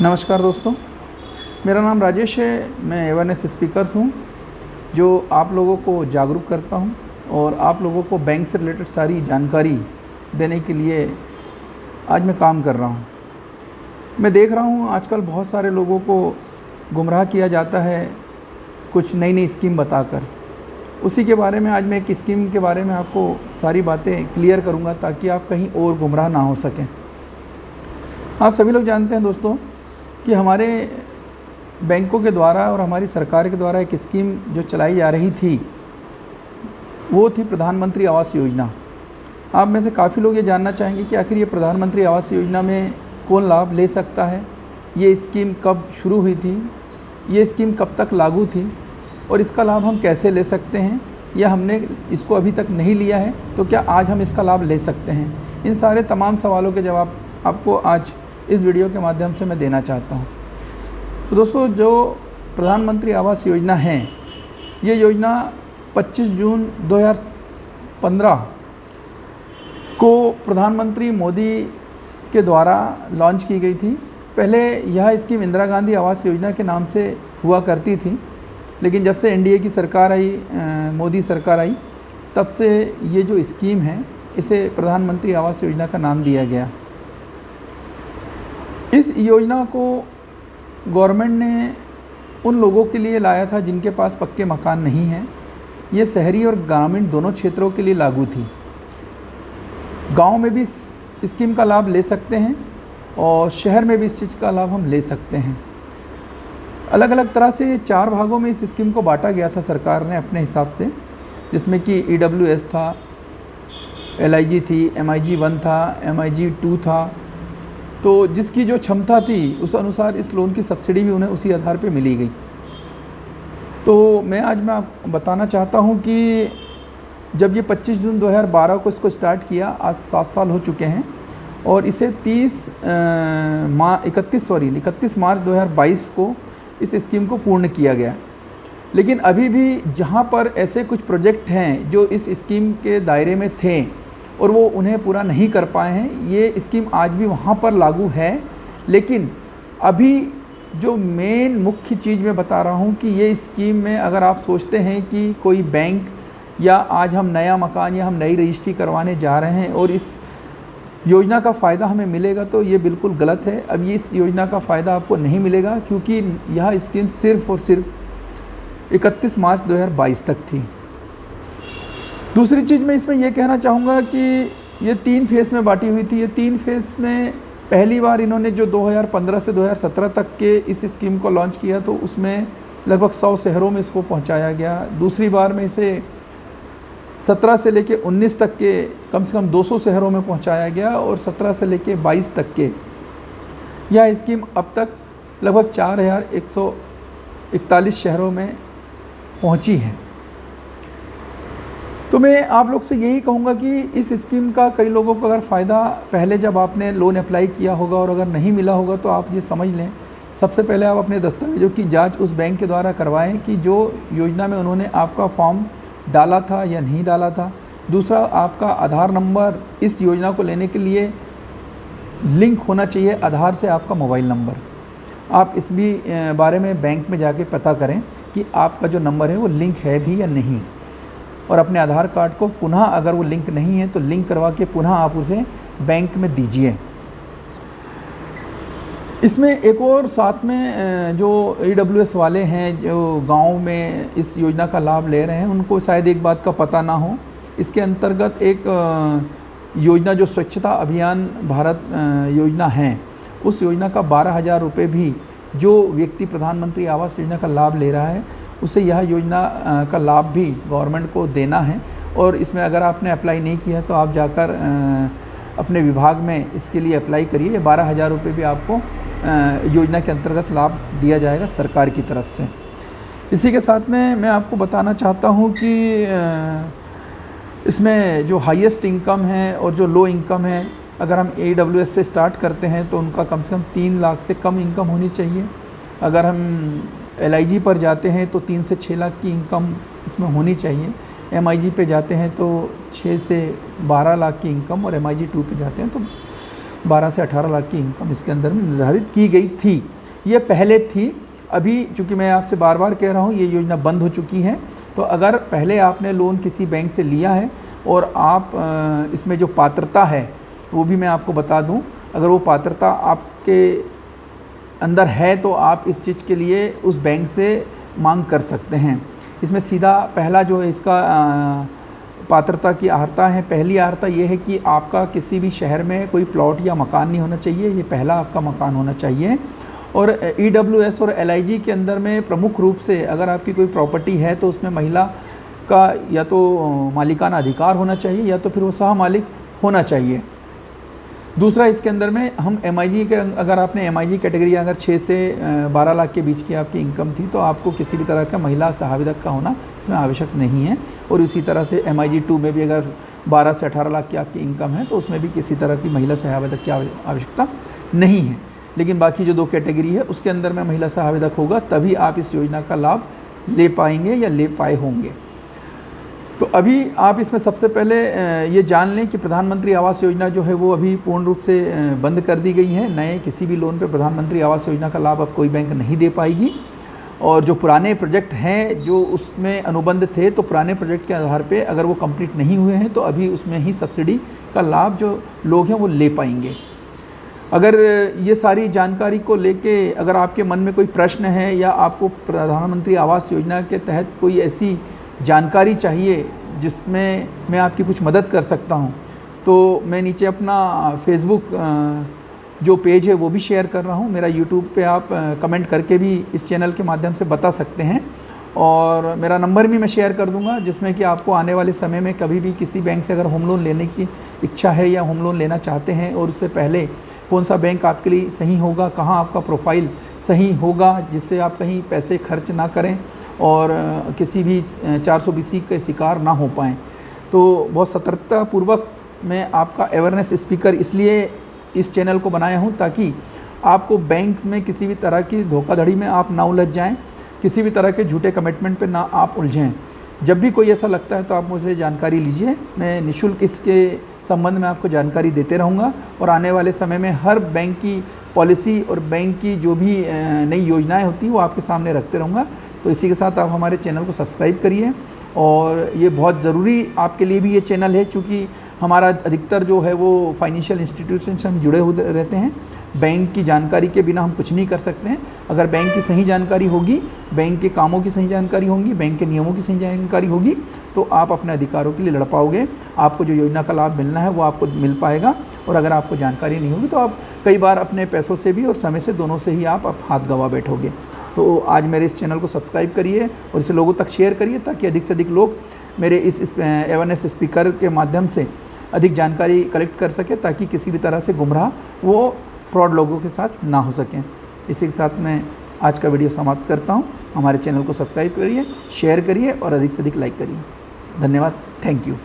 नमस्कार दोस्तों, मेरा नाम राजेश है। मैं अवेयरनेस स्पीकर्स हूँ जो आप लोगों को जागरूक करता हूँ और आप लोगों को बैंक से रिलेटेड सारी जानकारी देने के लिए आज मैं काम कर रहा हूँ। मैं देख रहा हूँ आजकल बहुत सारे लोगों को गुमराह किया जाता है कुछ नई नई स्कीम बताकर। उसी के बारे में आज मैं एक स्कीम के बारे में आपको सारी बातें क्लियर करूँगा ताकि आप कहीं और गुमराह ना हो सकें। आप सभी लोग जानते हैं दोस्तों कि हमारे बैंकों के द्वारा और हमारी सरकार के द्वारा एक स्कीम जो चलाई जा रही थी वो थी प्रधानमंत्री आवास योजना। आप में से काफ़ी लोग ये जानना चाहेंगे कि आखिर ये प्रधानमंत्री आवास योजना में कौन लाभ ले सकता है, ये स्कीम कब शुरू हुई थी, ये स्कीम कब तक लागू थी और इसका लाभ हम कैसे ले सकते हैं, या हमने इसको अभी तक नहीं लिया है तो क्या आज हम इसका लाभ ले सकते हैं। इन सारे तमाम सवालों के जवाब आपको आज इस वीडियो के माध्यम से मैं देना चाहता हूँ। तो दोस्तों, जो प्रधानमंत्री आवास योजना है, ये योजना 25 जून 2015 को प्रधानमंत्री मोदी के द्वारा लॉन्च की गई थी। पहले यह स्कीम इंदिरा गांधी आवास योजना के नाम से हुआ करती थी, लेकिन जब से एनडीए की सरकार आई, मोदी सरकार आई, तब से ये जो स्कीम है इसे प्रधानमंत्री आवास योजना का नाम दिया गया। इस योजना को गवर्नमेंट ने उन लोगों के लिए लाया था जिनके पास पक्के मकान नहीं हैं। ये शहरी और ग्रामीण दोनों क्षेत्रों के लिए लागू थी। गांव में भी इस स्कीम का लाभ ले सकते हैं और शहर में भी इस चीज़ का लाभ हम ले सकते हैं। अलग अलग तरह से 4 भागों में इस स्कीम को बांटा गया था सरकार ने अपने हिसाब से, जिसमें कि EWS था, LIG थी, MIG 1 था, MIG 2 था। तो जिसकी जो क्षमता थी उस अनुसार इस लोन की सब्सिडी भी उन्हें उसी आधार पे मिली गई। तो मैं आज आपको बताना चाहता हूँ कि जब ये 25 जून 2012 को इसको स्टार्ट किया, आज 7 साल हो चुके हैं और इसे 31 मार्च 2022 को इस स्कीम को पूर्ण किया गया। लेकिन अभी भी जहाँ पर ऐसे कुछ प्रोजेक्ट हैं जो इस स्कीम के दायरे में थे और वो उन्हें पूरा नहीं कर पाए हैं, ये स्कीम आज भी वहाँ पर लागू है। लेकिन अभी जो मेन मुख्य चीज़ मैं बता रहा हूँ कि ये स्कीम में अगर आप सोचते हैं कि कोई बैंक या आज हम नया मकान या हम नई रजिस्ट्री करवाने जा रहे हैं और इस योजना का फ़ायदा हमें मिलेगा, तो ये बिल्कुल गलत है। अब ये इस योजना का फ़ायदा आपको नहीं मिलेगा क्योंकि यह स्कीम सिर्फ़ और सिर्फ 31 मार्च 2022 तक थी। दूसरी चीज़ मैं इसमें यह कहना चाहूँगा कि ये 3 फेज़ में बांटी हुई थी। ये 3 फेज़ में पहली बार इन्होंने जो 2015 से 2017 तक के इस स्कीम को लॉन्च किया तो उसमें लगभग 100 शहरों में इसको पहुँचाया गया। दूसरी बार में इसे 17 से लेके 19 तक के कम से कम 200 शहरों में पहुँचाया गया और 17 से लेके 22 तक के यह स्कीम अब तक लगभग 4141 शहरों में पहुँची है। तो मैं आप लोग से यही कहूँगा कि इस स्कीम का कई लोगों को अगर फ़ायदा पहले जब आपने लोन अप्लाई किया होगा और अगर नहीं मिला होगा तो आप ये समझ लें, सबसे पहले आप अपने दस्तावेज़ों की जांच उस बैंक के द्वारा करवाएं कि जो योजना में उन्होंने आपका फॉर्म डाला था या नहीं डाला था। दूसरा, आपका आधार नंबर इस योजना को लेने के लिए लिंक होना चाहिए आधार से आपका मोबाइल नंबर। आप इस भी बारे में बैंक में जाके पता करें कि आपका जो नंबर है वो लिंक है भी या नहीं, और अपने आधार कार्ड को पुनः, अगर वो लिंक नहीं है तो लिंक करवा के पुनः आप उसे बैंक में दीजिए। इसमें एक और साथ में जो EWS वाले हैं जो गांव में इस योजना का लाभ ले रहे हैं, उनको शायद एक बात का पता ना हो। इसके अंतर्गत एक योजना जो स्वच्छता अभियान भारत योजना है, उस योजना का 12,000 रुपये भी जो व्यक्ति प्रधानमंत्री आवास योजना का लाभ ले रहा है उसे यह योजना का लाभ भी गवर्नमेंट को देना है। और इसमें अगर आपने अप्लाई नहीं किया तो आप जाकर अपने विभाग में इसके लिए अप्लाई करिए। 12,000 रुपये भी आपको योजना के अंतर्गत लाभ दिया जाएगा सरकार की तरफ से। इसी के साथ में मैं आपको बताना चाहता हूँ कि इसमें जो हाईएस्ट इनकम है और जो लो इनकम है, अगर हम EWS से स्टार्ट करते हैं तो उनका कम से कम 3 लाख से कम इनकम होनी चाहिए। अगर हम LIG पर जाते हैं तो 3 से 6 लाख की इनकम इसमें होनी चाहिए। MIG पे जाते हैं तो 6 से 12 लाख की इनकम, और MIG 2 पे जाते हैं तो 12 से 18 लाख की इनकम इसके अंदर में निर्धारित की गई थी। ये पहले थी, अभी चूँकि मैं आपसे बार बार कह रहा हूँ ये योजना बंद हो चुकी है। तो अगर पहले आपने लोन किसी बैंक से लिया है और आप इसमें जो पात्रता है वो भी मैं आपको बता दूं, अगर वो पात्रता आपके अंदर है तो आप इस चीज़ के लिए उस बैंक से मांग कर सकते हैं। इसमें सीधा पहला जो है इसका पात्रता की अर्हता है, पहली अर्हता ये है कि आपका किसी भी शहर में कोई प्लॉट या मकान नहीं होना चाहिए, ये पहला आपका मकान होना चाहिए। और EWS और LIG के अंदर में प्रमुख रूप से अगर आपकी कोई प्रॉपर्टी है तो उसमें महिला का या तो मालिकाना अधिकार होना चाहिए या तो फिर वो सह मालिक होना चाहिए। दूसरा इसके अंदर में हम MIG के, अगर आपने MIG कैटेगरी अगर 6 से 12 लाख के बीच की आपकी इनकम थी तो आपको किसी भी तरह का महिला सहाविदक का होना इसमें आवश्यक नहीं है। और इसी तरह से MIG 2 में भी अगर 12 से 18 लाख की आपकी इनकम है तो उसमें भी किसी तरह की महिला सहाविदक की आवश्यकता नहीं है। लेकिन बाकी जो 2 कैटेगरी है उसके अंदर में महिला सहाविदक होगा तभी आप इस योजना का लाभ ले पाएंगे या ले पाए होंगे। तो अभी आप इसमें सबसे पहले ये जान लें कि प्रधानमंत्री आवास योजना जो है वो अभी पूर्ण रूप से बंद कर दी गई है। नए किसी भी लोन पे प्रधानमंत्री आवास योजना का लाभ अब कोई बैंक नहीं दे पाएगी। और जो पुराने प्रोजेक्ट हैं जो उसमें अनुबंध थे तो पुराने प्रोजेक्ट के आधार पे अगर वो कंप्लीट नहीं हुए हैं तो अभी उसमें ही सब्सिडी का लाभ जो लोग हैं वो ले पाएंगे। अगर ये सारी जानकारी को लेके अगर आपके मन में कोई प्रश्न है या आपको प्रधानमंत्री आवास योजना के तहत कोई ऐसी जानकारी चाहिए जिसमें मैं आपकी कुछ मदद कर सकता हूं, तो मैं नीचे अपना फेसबुक जो पेज है वो भी शेयर कर रहा हूं। मेरा यूट्यूब पे आप कमेंट करके भी इस चैनल के माध्यम से बता सकते हैं। और मेरा नंबर भी मैं शेयर कर दूंगा जिसमें कि आपको आने वाले समय में कभी भी किसी बैंक से अगर होम लोन लेने की इच्छा है या होम लोन लेना चाहते हैं और उससे पहले कौन सा बैंक आपके लिए सही होगा, कहाँ आपका प्रोफाइल सही होगा जिससे आप कहीं पैसे खर्च ना करें और किसी भी 420 के शिकार ना हो पाएँ। तो बहुत सतर्कतापूर्वक मैं आपका अवेयरनेस स्पीकर इसलिए इस चैनल को बनाया हूँ ताकि आपको बैंक्स में किसी भी तरह की धोखाधड़ी में आप ना उलझ जाएं, किसी भी तरह के झूठे कमिटमेंट पे ना आप उलझें। जब भी कोई ऐसा लगता है तो आप मुझसे जानकारी लीजिए, मैं निःशुल्क इसके संबंध में आपको जानकारी देते रहूँगा और आने वाले समय में हर बैंक की पॉलिसी और बैंक की जो भी नई योजनाएं होती हैं वो आपके सामने रखते रहूँगा। तो इसी के साथ आप हमारे चैनल को सब्सक्राइब करिए और ये बहुत ज़रूरी आपके लिए भी ये चैनल है क्योंकि हमारा अधिकतर जो है वो फाइनेंशियल इंस्टीट्यूशन से हम जुड़े हुए रहते हैं। बैंक की जानकारी के बिना हम कुछ नहीं कर सकते हैं। अगर बैंक की सही जानकारी होगी, बैंक के कामों की सही जानकारी होगी, बैंक के नियमों की सही जानकारी होगी तो आप अपने अधिकारों के लिए लड़ पाओगे। आपको जो योजना का लाभ मिलना है वो आपको मिल पाएगा। और अगर आपको जानकारी नहीं होगी तो आप कई बार अपने पैसों से भी और समय से दोनों से ही आप हाथ गंवा बैठोगे। तो आज मेरे इस चैनल को सब्सक्राइब करिए और इसे लोगों तक शेयर करिए ताकि अधिक से अधिक लोग मेरे इस अवेयरनेस स्पीकर के माध्यम से अधिक जानकारी कलेक्ट कर सके ताकि किसी भी तरह से गुमराह वो फ्रॉड लोगों के साथ ना हो सकें। इसी के साथ मैं आज का वीडियो समाप्त करता हूँ। हमारे चैनल को सब्सक्राइब करिए, शेयर करिए और अधिक से अधिक लाइक करिए। धन्यवाद। Thank you.